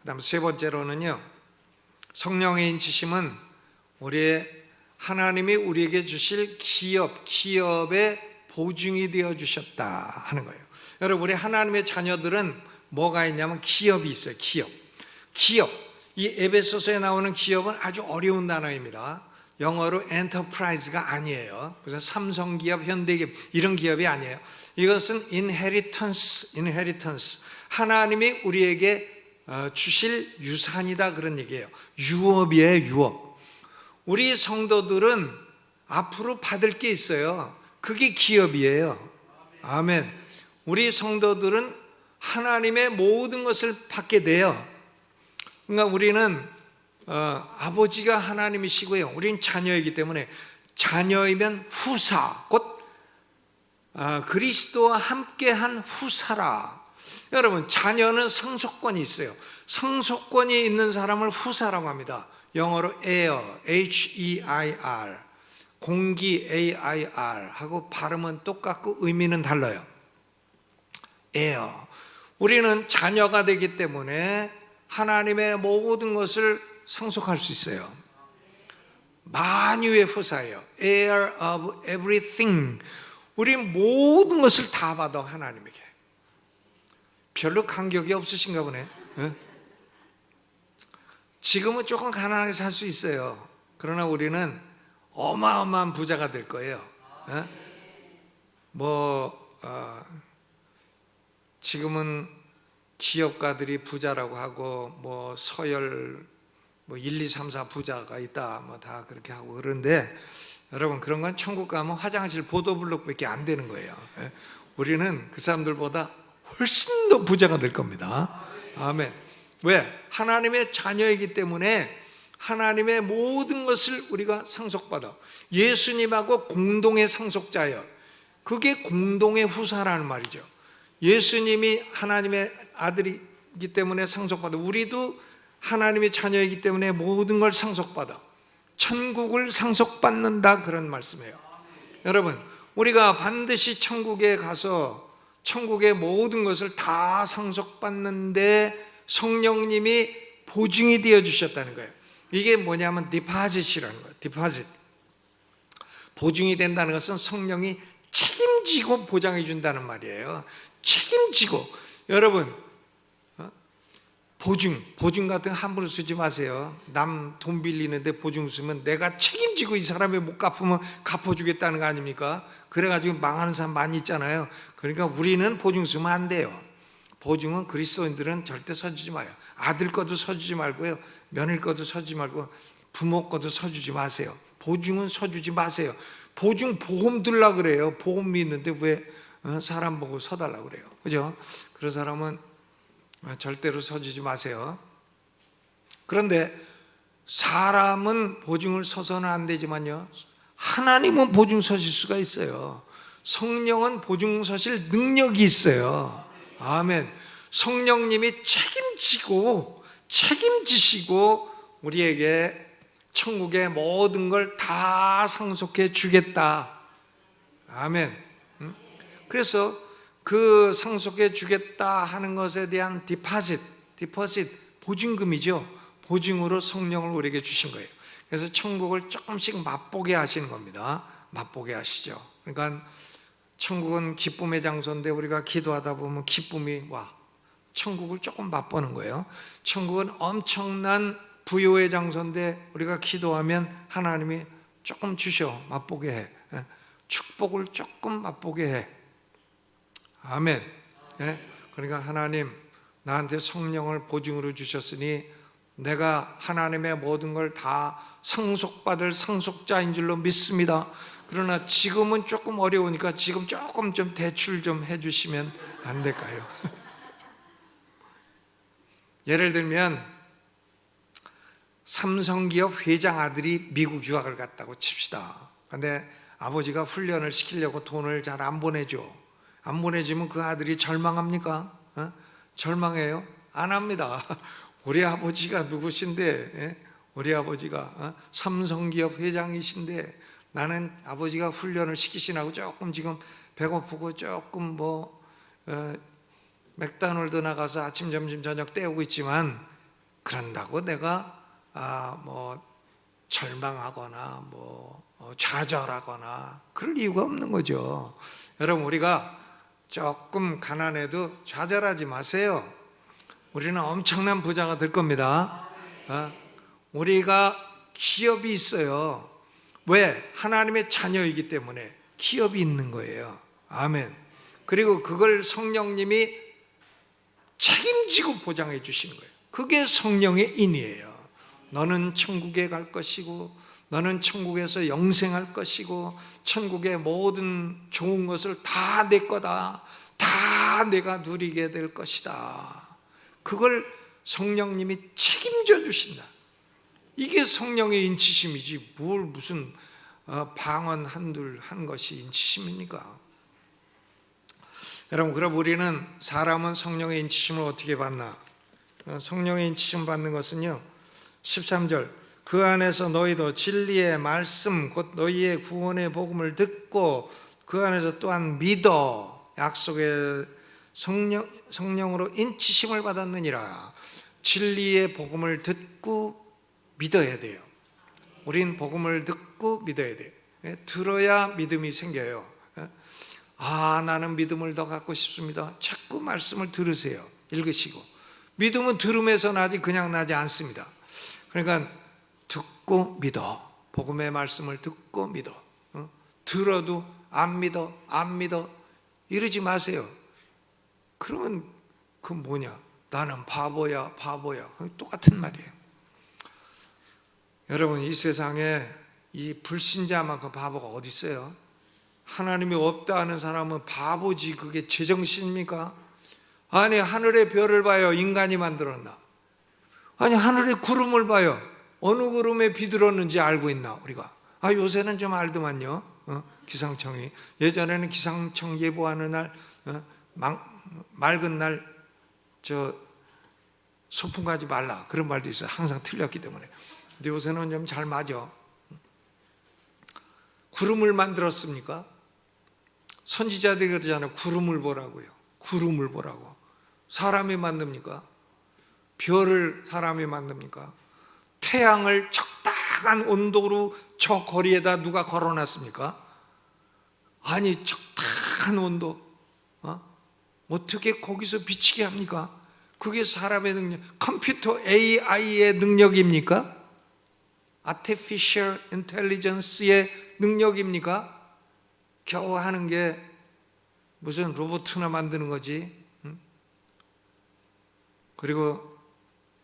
그 다음 세 번째로는요, 성령의 인치심은 하나님이 우리에게 주실 기업의 보증이 되어 주셨다 하는 거예요. 여러분, 우리 하나님의 자녀들은 뭐가 있냐면 기업이 있어요. 기업. 이 에베소서에 나오는 기업은 아주 어려운 단어입니다. 영어로 엔터프라이즈가 아니에요. 그래서 삼성기업, 현대기업 이런 기업이 아니에요. 이것은 inheritance. 하나님이 우리에게 주실 유산이다 그런 얘기예요. 유업이에요, 유업. 우리 성도들은 앞으로 받을 게 있어요. 그게 기업이에요. 아멘. 우리 성도들은 하나님의 모든 것을 받게 돼요. 그러니까 우리는 아버지가 하나님이시고요, 우리는 자녀이기 때문에 자녀이면 후사, 곧 그리스도와 함께한 후사라. 여러분, 자녀는 상속권이 있어요. 상속권이 있는 사람을 후사라고 합니다. 영어로 heir, H-E-I-R, 공기 A-I-R 하고 발음은 똑같고 의미는 달라요. heir. 우리는 자녀가 되기 때문에 하나님의 모든 것을 상속할 수 있어요. 만유의 후사예요. heir of everything. 우리 모든 것을 다 받아, 하나님에게. 별로 간격이 없으신가 보네. 지금은 조금 가난하게 살 수 있어요. 그러나 우리는 어마어마한 부자가 될 거예요. 지금은 기업가들이 부자라고 하고 서열 1, 2, 3, 4 부자가 있다 다 그렇게 하고 그런데, 여러분, 그런 건 천국 가면 화장실 보도블록밖에 안 되는 거예요. 우리는 그 사람들보다 훨씬 더 부자가 될 겁니다. 아멘. 왜? 하나님의 자녀이기 때문에 하나님의 모든 것을 우리가 상속받아. 예수님하고 공동의 상속자예요. 그게 공동의 후사라는 말이죠. 예수님이 하나님의 아들이기 때문에 상속받아. 우리도 하나님의 자녀이기 때문에 모든 걸 상속받아. 천국을 상속받는다 그런 말씀이에요. 여러분, 우리가 반드시 천국에 가서 천국의 모든 것을 다 상속받는데 성령님이 보증이 되어 주셨다는 거예요. 이게 뭐냐면 디파짓이라는 거예요. 디파짓. 보증이 된다는 것은 성령이 책임지고 보장해 준다는 말이에요. 책임지고. 여러분, 보증 같은 거 함부로 쓰지 마세요. 남 돈 빌리는데 보증 쓰면 내가 책임지고 이 사람이 못 갚으면 갚아주겠다는 거 아닙니까? 그래가지고 망하는 사람 많이 있잖아요. 그러니까 우리는 보증 쓰면 안 돼요. 보증은 그리스도인들은 절대 서주지 마요. 아들 것도 서주지 말고요, 며느리 것도 서주지 말고 부모 것도 서주지 마세요. 보증은 서주지 마세요. 보증 보험 들라 그래요. 보험이 있는데 왜 사람 보고 서달라고 그래요. 그죠? 그런 사람은 절대로 서주지 마세요. 그런데 사람은 보증을 서서는 안 되지만요, 하나님은 보증 서실 수가 있어요. 성령은 보증 서실 능력이 있어요. 아멘. 성령님이 책임지시고 우리에게 천국의 모든 걸 다 상속해 주겠다. 아멘. 그래서 그 상속해 주겠다 하는 것에 대한 디파짓, 보증금이죠. 보증으로 성령을 우리에게 주신 거예요. 그래서 천국을 조금씩 맛보게 하시는 겁니다. 맛보게 하시죠. 그러니까 천국은 기쁨의 장소인데 우리가 기도하다 보면 기쁨이 와. 천국을 조금 맛보는 거예요. 천국은 엄청난 부요의 장소인데 우리가 기도하면 하나님이 조금 주셔, 맛보게 해. 축복을 조금 맛보게 해. 아멘. 예? 그러니까 하나님 나한테 성령을 보증으로 주셨으니 내가 하나님의 모든 걸 다 상속받을 상속자인 줄로 믿습니다. 그러나 지금은 조금 어려우니까 지금 조금 좀 대출 좀 해주시면 안 될까요? 예를 들면 삼성기업 회장 아들이 미국 유학을 갔다고 칩시다. 근데 아버지가 훈련을 시키려고 돈을 잘 안 보내줘. 안 보내주면 그 아들이 절망합니까? 절망해요? 안 합니다. 우리 아버지가 누구신데? 우리 아버지가 삼성기업 회장이신데 나는 아버지가 훈련을 시키시라고 조금 지금 배고프고 조금 맥도날드 나가서 아침 점심 저녁 때우고 있지만 그런다고 내가 절망하거나 좌절하거나 그럴 이유가 없는 거죠. 여러분 우리가 조금 가난해도 좌절하지 마세요. 우리는 엄청난 부자가 될 겁니다. 우리가 기업이 있어요. 왜? 하나님의 자녀이기 때문에 기업이 있는 거예요. 아멘. 그리고 그걸 성령님이 책임지고 보장해 주시는 거예요. 그게 성령의 인이에요. 너는 천국에 갈 것이고 너는 천국에서 영생할 것이고 천국의 모든 좋은 것을 다 내 거다. 다 내가 누리게 될 것이다. 그걸 성령님이 책임져 주신다. 이게 성령의 인치심이지 뭘 무슨 방언 한둘 한 것이 인치심입니까? 여러분 그럼 우리는 사람은 성령의 인치심을 어떻게 받나? 성령의 인치심 받는 것은요 13절 그 안에서 너희도 진리의 말씀 곧 너희의 구원의 복음을 듣고 그 안에서 또한 믿어 약속의 성령으로 인치심을 받았느니라. 진리의 복음을 듣고 믿어야 돼요. 우린 복음을 듣고 믿어야 돼요. 들어야 믿음이 생겨요. 나는 믿음을 더 갖고 싶습니다. 자꾸 말씀을 들으세요. 읽으시고. 믿음은 들음에서 나지 그냥 나지 않습니다. 그러니까 듣고 믿어. 복음의 말씀을 듣고 믿어. 들어도 안 믿어 이러지 마세요. 그러면 그 뭐냐? 나는 바보야. 똑같은 말이에요. 여러분 이 세상에 이 불신자만큼 바보가 어디 있어요? 하나님이 없다 하는 사람은 바보지. 그게 제정신입니까? 아니 하늘의 별을 봐요. 인간이 만들었나? 아니 하늘의 구름을 봐요. 어느 구름에 비들었는지 알고 있나 우리가? 요새는 좀 알더만요. 기상청이. 예전에는 기상청 예보하는 날 맑은 날 소풍 가지 말라 그런 말도 있어요. 항상 틀렸기 때문에. 근데 요새는 좀 잘 맞아. 구름을 만들었습니까? 선지자들이 그러잖아요. 구름을 보라고요. 구름을 보라고. 사람이 만듭니까? 별을 사람이 만듭니까? 태양을 적당한 온도로 저 거리에다 누가 걸어놨습니까? 아니 적당한 온도 어떻게 거기서 비치게 합니까? 그게 사람의 능력, 컴퓨터 AI의 능력입니까? Artificial Intelligence의 능력입니까? 겨우 하는 게 무슨 로봇이나 만드는 거지. 그리고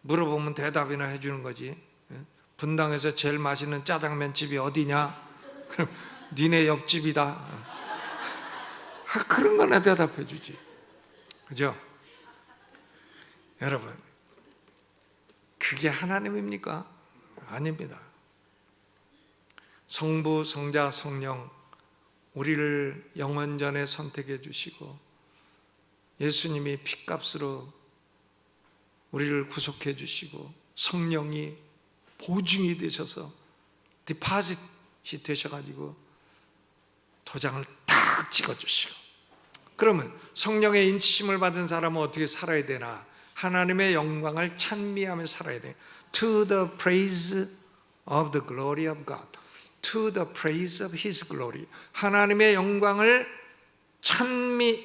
물어보면 대답이나 해주는 거지. 분당에서 제일 맛있는 짜장면 집이 어디냐? 그럼 니네 옆집이다. 그런 거나 대답해 주지. 그죠? 여러분 그게 하나님입니까? 아닙니다. 성부, 성자, 성령 우리를 영원전에 선택해 주시고 예수님이 핏값으로 우리를 구속해 주시고 성령이 보증이 되셔서 디파짓이 되셔가지고 도장을 딱 찍어주시고 그러면 성령의 인치심을 받은 사람은 어떻게 살아야 되나? 하나님의 영광을 찬미하며 살아야 돼요. To the praise of the glory of God. To the praise of His glory. 하나님의 영광을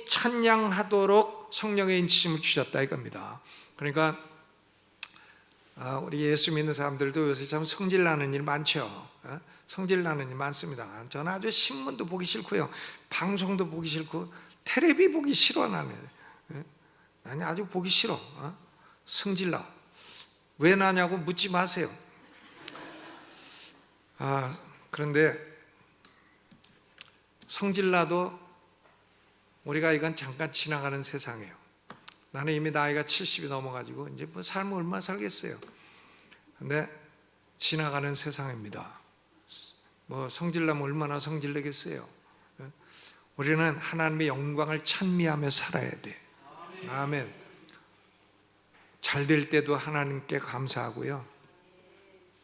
찬양하도록 성령의 인치심을 주셨다 이겁니다. 그러니까 우리 예수 믿는 사람들도 요새 참 성질나는 일 많죠. 성질나는 일 많습니다. 저는 아주 신문도 보기 싫고요, 방송도 보기 싫고, 텔레비 보기 싫어 나는. 아니 아주 보기 싫어. 성질나. 왜 나냐고 묻지 마세요. 그런데 성질나도 우리가 이건 잠깐 지나가는 세상이에요. 나는 이미 나이가 70이 넘어가지고 이제 뭐 삶을 얼마나 살겠어요. 근데 지나가는 세상입니다. 뭐 성질나면 얼마나 성질내겠어요. 우리는 하나님의 영광을 찬미하며 살아야 돼. 아멘. 잘 될 때도 하나님께 감사하고요,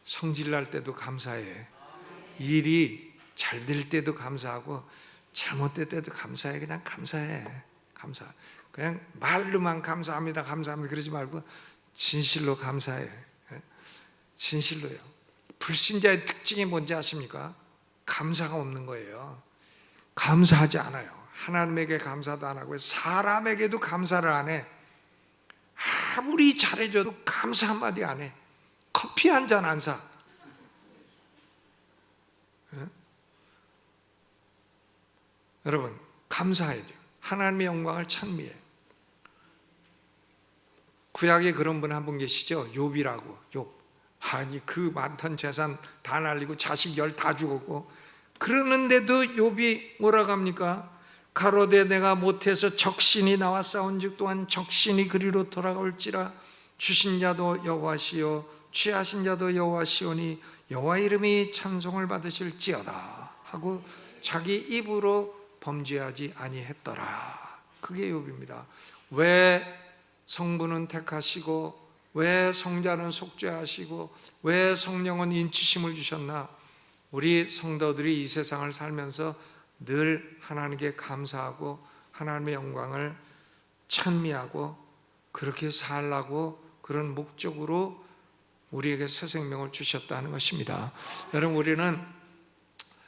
성질날 때도 감사해. 일이 잘 될 때도 감사하고 잘못될 때도 감사해. 그냥 감사해. 감사. 그냥 말로만 감사합니다 감사합니다 그러지 말고 진실로 감사해. 진실로요. 불신자의 특징이 뭔지 아십니까? 감사가 없는 거예요. 감사하지 않아요. 하나님에게 감사도 안 하고 사람에게도 감사를 안 해. 아무리 잘해줘도 감사 한마디 안 해. 커피 한 잔 안 사. 여러분, 감사해야죠. 하나님의 영광을 찬미해. 구약에 그런 분 한 분 계시죠? 욥이라고. 욥. 아니 그 많던 재산 다 날리고 자식 10 다 죽었고, 그러는데도 욥이 뭐라고 합니까? 가로되 내가 못해서 적신이 나와 싸운즉 또한 적신이 그리로 돌아올지라. 주신 자도 여호와시요 취하신 자도 여호와시오니 여호와 이름이 찬송을 받으실지어다 하고 자기 입으로 범죄하지 아니했더라. 그게 욥입니다. 왜 성부는 택하시고 왜 성자는 속죄하시고 왜 성령은 인치심을 주셨나? 우리 성도들이 이 세상을 살면서 늘 하나님께 감사하고 하나님의 영광을 찬미하고 그렇게 살라고, 그런 목적으로 우리에게 새 생명을 주셨다는 것입니다. 여러분, 우리는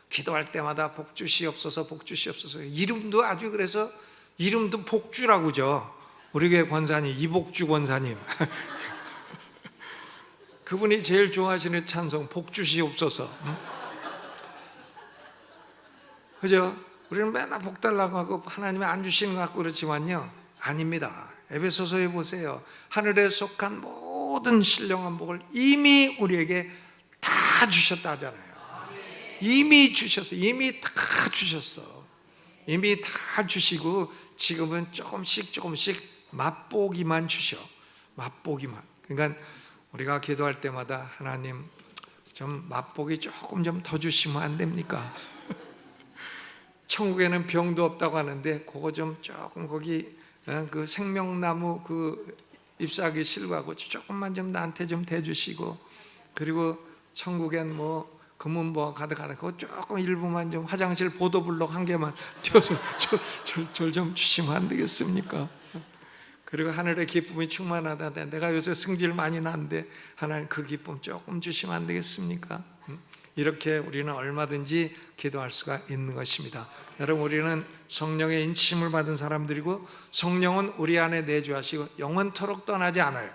기도할 때마다 복주시옵소서 복주시옵소서. 이름도 아주, 그래서 이름도 복주라고죠. 우리 교회 권사님 이복주 권사님 그분이 제일 좋아하시는 찬송 복주시옵소서. 그죠? 우리는 맨날 복 달라고 하고 하나님이 안 주시는 것 같고 그렇지만요, 아닙니다. 에베소서에 보세요. 하늘에 속한 모든 신령한 복을 이미 우리에게 다 주셨다 하잖아요. 이미 주셨어. 이미 다 주셨어. 이미 다 주시고 지금은 조금씩 맛보기만 주셔. 맛보기만. 그러니까 우리가 기도할 때마다 하나님 좀 맛보기 조금 좀 더 주시면 안 됩니까? 천국에는 병도 없다고 하는데 그거 좀 조금 거기 그 생명나무 그 잎사귀 실과하고 조금만 좀 나한테 좀 대주시고, 그리고 천국엔 뭐 금은보화 가득하다 그거 조금 일부만 좀 화장실 보도블록 한 개만 띄워서 절 좀 주시면 안 되겠습니까? 그리고 하늘의 기쁨이 충만하다. 내가 요새 승질 많이 나는데 하나님 그 기쁨 조금 주시면 안 되겠습니까? 이렇게 우리는 얼마든지 기도할 수가 있는 것입니다. 여러분, 우리는 성령의 인침을 받은 사람들이고 성령은 우리 안에 내주하시고 영원토록 떠나지 않아요.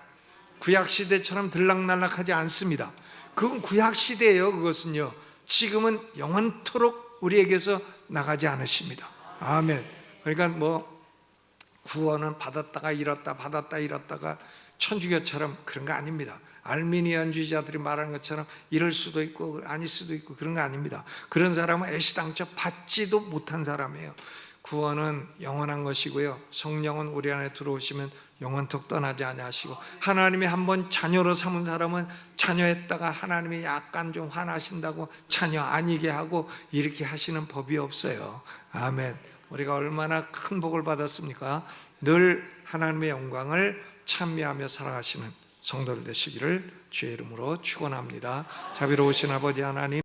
구약시대처럼 들락날락하지 않습니다. 그건 구약시대예요. 그것은요, 지금은 영원토록 우리에게서 나가지 않으십니다. 아멘. 그러니까 뭐 구원은 받았다가 잃었다 받았다 잃었다가 천주교처럼 그런 거 아닙니다. 알미니안주의자들이 말하는 것처럼 이럴 수도 있고 아닐 수도 있고 그런 거 아닙니다. 그런 사람은 애시당초 받지도 못한 사람이에요. 구원은 영원한 것이고요, 성령은 우리 안에 들어오시면 영원토록 떠나지 아니하시고, 하나님이 한번 자녀로 삼은 사람은 자녀했다가 하나님이 약간 좀 화나신다고 자녀 아니게 하고 이렇게 하시는 법이 없어요. 아멘. 우리가 얼마나 큰 복을 받았습니까? 늘 하나님의 영광을 찬미하며 살아가시는 성도들 되시기를 주의 이름으로 축원합니다. 자비로우신 아버지 하나님,